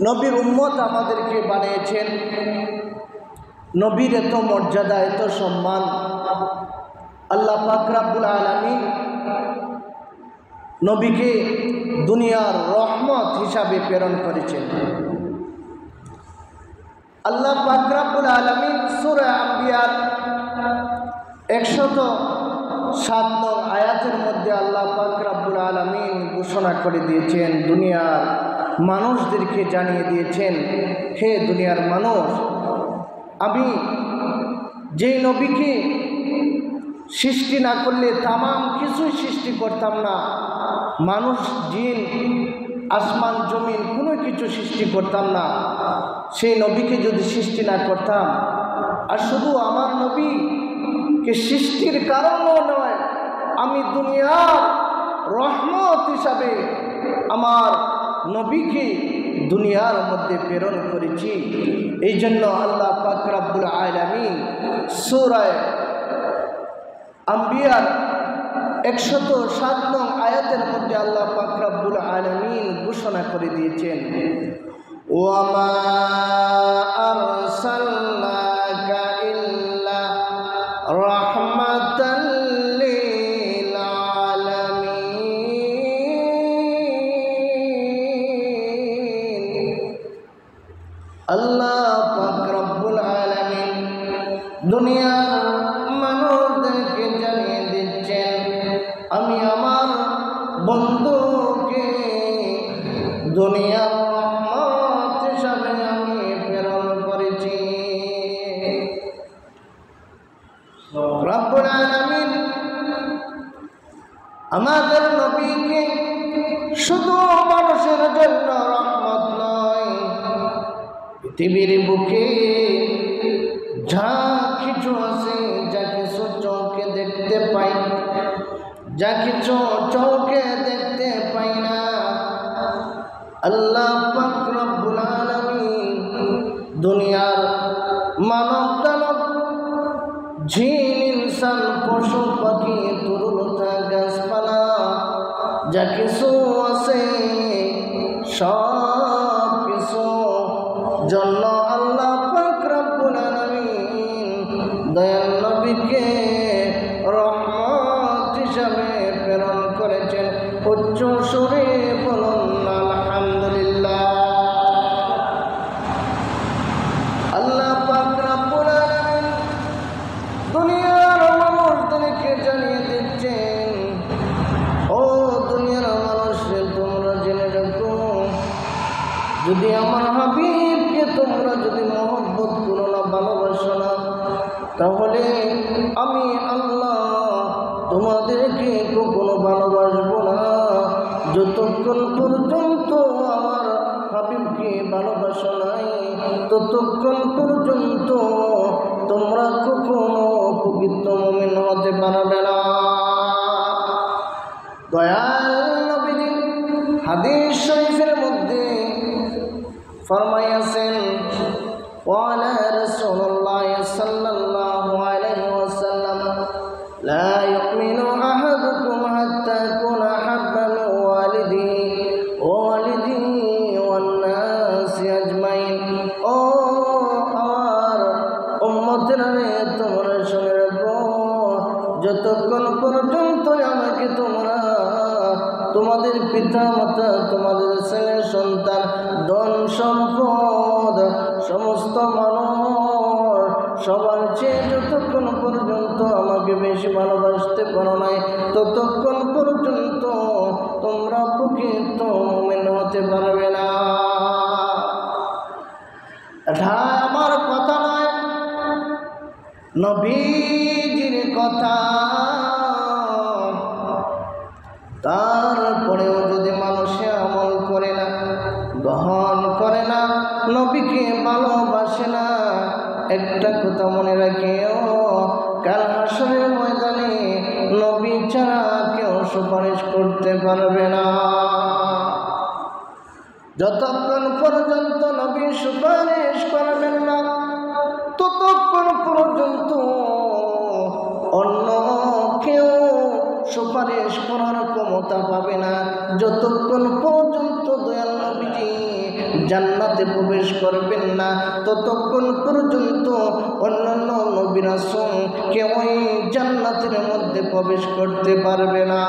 নবীর উম্মত আমাদেরকে বানিয়েছেন। নবীর এত মর্যাদা, এত সম্মান আল্লাহ পাক রব্বুল আলামিন নবীকে দুনিয়ার রহমত হিসাবে প্রেরণ করেছেন। আল্লাহ পাক রব্বুল আলামিন সূরা আম্বিয়ার 107 নং আয়াতের মধ্যে আল্লাহ পাক রব্বুল আলামিন ঘোষণা করে দিয়েছেন, দুনিয়ার মানুষদেরকে জানিয়ে দিয়েছেন, হে দুনিয়ার মানুষ, আমি যেই নবীকে সৃষ্টি না করলে তামাম কিছুই সৃষ্টি করতাম না, মানুষ জিন আসমান জমিন কোনো কিছু সৃষ্টি করতাম না, সেই নবীকে যদি সৃষ্টি না করতাম, আর শুধু আমার নবীকে সৃষ্টির কারণও নয়, আমি দুনিয়ার রহমত হিসাবে আমার নবীকে দুনিয়ার মধ্যে প্রেরণ করেছি। এই জন্য আল্লাহ পাক রব্বুল আলামিন সূরা আম্বিয়ার 107 নং আয়াতের মধ্যে আল্লাহ পাক রব্বুল আলামিন ঘোষণা করে দিয়েছেন, ওয়ামা আরসালনাকা ইল্লা রাহমাতাল লিল আলামিন। আল্লাহ পাক রব্বুল আলামিন দুনিয়ার মানুষদেরকে জানিয়ে দিচ্ছেন, আমি আমার বন্ধুকে দুনিয়ার রহমত হিসাবে আমি প্রেরণ করেছি। রব্বুল আলামিন আমাদের নবীকে শুধু মানুষের জন্য রহমত নয়, পৃথিবীর বুকে যা কিছু আছে, যা কিছু চোখে দেখতে পাই, যা কিছু চোখে দেখতে পাই না, আল্লাহ পাক রব্বুল আলামিন দুনিয়ার মানব দানব জিন ইনসান পশু পাখি তরুলতা গাছপালা যা কিছু আছে সব কিছু জন্য আল্লাহ পাক রব্বুল আলামিন দয়াল নবীকে রহমত হিসাবে প্রেরণ করেছেন। উচ্চ সুরে বলুন আলহামদুলিল্লাহ। আল্লাহ পাক রব্বুল আলামিন দুনিয়ার মানুষদেরকে জানিয়ে দিচ্ছেন, ও দুনিয়ার মানুষ, তোমরা জেনে রাখো, যদি আমার হাবিবকে তোমরা যদি মহব্বত করো না, ভালোবাসো না, তাহলে আমি আল্লাহ তোমাদেরকে কখনো ভালোবাসবো না। যতক্ষণ পর্যন্ত আমার হাবিবকে ভালোবাসো নাই, ততক্ষণ পর্যন্ত তোমরা কখনো পবিত্র মুমিন হতে পারবে না। দয়াল নবীজি হাদিস শরীফের মধ্যে ফরমাইয়াছেন, ওয়ালা রাসূলুল্লাহ সাল্লাল্লাহু আলাইহি ওয়াসাল্লাম লা ইউমিনু আহাদুকুম হাত্তা কুনা হাব্বা মিন ওয়ালিদিহি ওয়ান নাসি আজমাইন। ও আমার উম্মতেরা, তোমরা শুনে রাখো, যতক্ষণ পর্যন্ত আমাকে তোমরা তোমাদের পিতা মাতা, তোমাদের ছেলে সন্তান, ধন সম্পদ, সমস্ত মানুষ সবার চেয়ে যতক্ষণ পর্যন্ত আমাকে বেশি ভালোবাসতে পারো নাই, ততক্ষণ পর্যন্ত তোমরা প্রকৃত মুমিন হতে পারবে না। এটা আমার কথা নয়, নবীজির কথা। তারপরেও যদি মানুষে আমল করে না, গ্রহণ করে না, নবীকে ভালোবাসে না, একটা কথা মনে রাখিও, কাল হাসরের ময়দানে নবী ছাড়া কেউ সুপারিশ করতে পারবে না। যতক্ষণ পর্যন্ত নবী সুপারিশ করবেন না, ততক্ষণ পর্যন্ত অন্য কেউ সুপারিশ করার ক্ষমতা পাবে না। যতক্ষণ পর্যন্ত দয়াল নবীজি জান্নাতে প্রবেশ করবেন না, ততক্ষণ পর্যন্ত অন্যান্য নবী রাসূল কেউই জান্নাতের মধ্যে প্রবেশ করতে পারবে না।